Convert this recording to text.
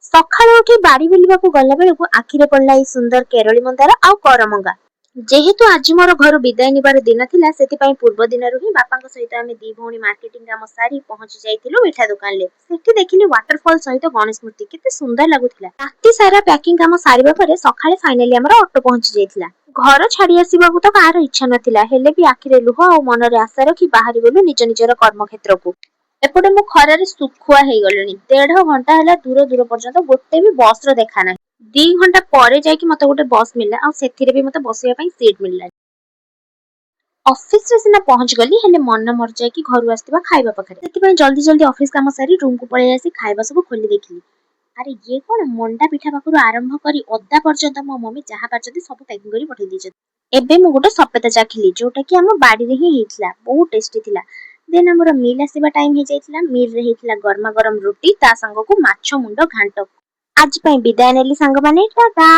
ସକାଳୁ ଉଠି ବାଡ଼ି ବୁଲିବାକୁ ଗଲା ବେଳକୁ ଆଖିରେ ପଡ଼ିଲା ଏଇ ସୁନ୍ଦର କେରଳୀ ମନ୍ଦାର ଆଉ କରମଙ୍ଗା। ଯେହେତୁ ଆଜି ମୋର ଘରୁ ବିଦାୟ ନେବାର ଦିନ ଥିଲା, ସେଥିପାଇଁ ପୂର୍ବ ଦିନରୁ ହିଁ ବାପାଙ୍କ ସହିତ ଆମେ ଦି ଭଉଣୀ ମାର୍କେଟିଂ କାମ ସାରି ପହଞ୍ଚି ଯାଇଥିଲୁ ମିଠା ଦୋକାନରେ। ସେଠି ଦେଖିଲି ୱାଟରଫଲ ସହିତ ଗଣେଶ ମୂର୍ତ୍ତି, କେତେ ସୁନ୍ଦର ଲାଗୁଥିଲା। ରାତି ସାରା ପ୍ୟାକିଂ କାମ ସାରିବା ପରେ ସକାଳେ ଫାଇନାଲି ଆମର ଅଟୋ ପହଞ୍ଚି ଯାଇଥିଲା। ଘର ଛାଡି ଆସିବାକୁ ତ କାହାର ଇଚ୍ଛା ନଥିଲା, ହେଲେ ବି ଆଖିରେ ଲୁହ ଆଉ ମନରେ ଆଶା ରଖି ବାହାରି ଗଲୁ ନିଜ ନିଜର କର୍ମକ୍ଷେତ୍ରକୁ। ଏପଟେ ମୁଁ ଖରାରେ ଶୁଖୁଆ ହେଇଗଲିଣି। 1.5 ଘଣ୍ଟା ହେଲା ଦୂର ଦୂର ପର୍ଯ୍ୟନ୍ତ ଗୋଟେ ବି ବସର ଦେଖା ନାହିଁ। 2 ଘଣ୍ଟା ପରେ ଯାଇକି ମତେ ଗୋଟେ ବସ୍ ମିଳିଲା, ଆଉ ସେଥିରେ ବି ମତେ ବସିବା ପାଇଁ ସିଟ୍ ମିଳିଲାନି। ଅଫିସରେ ସିନା ପହଞ୍ଚି ଗଲି, ହେଲେ ମନ ମରିଯାଇକି ଘରୁ ଆସିଥିବା ଖାଇବା ପାଖରେ। ସେଥିପାଇଁ ଜଲ୍ଦି ଜଲ୍ଦି ଅଫିସ କାମ ସାରି ରୁମକୁ ପଳେଇ ଆସି ଖାଇବା ସବୁ ଖୋଲି ଦେଖିଲି। ଆରେ ଇଏ କଣ, ମଣ୍ଡା ପିଠା ପାଖରୁ ଆରମ୍ଭ କରି ଅଦା ପର୍ଯ୍ୟନ୍ତ ମୋ ମମି ଯାହା ପାରୁଛନ୍ତି ସବୁ ପ୍ୟାକିଂ କରି ପଠେଇ ଦେଇଛନ୍ତି। ଏବେ ମୁଁ ଗୋଟେ ସପେତା ଚାଖିଲି, ଯୋଉଟା କି ଆମ ବାଡିରେ ହିଁ ହେଇଥିଲା, ବହୁତ ଟେଷ୍ଟି ଥିଲା। ଦେନ୍ ଆମର ମିଲ୍ ଆସିବା ଟାଇମ ହେଇଯାଇଥିଲା। ମିଲରେ ହେଇଥିଲା ଗରମା ଗରମ ରୁଟି, ତା ସାଙ୍ଗକୁ ମାଛ ମୁଣ୍ଡ ଘାଣ୍ଟ। ଆଜି ପାଇଁ ବିଦାୟ ନେଲି ସାଙ୍ଗମାନେ, ଟାଟା।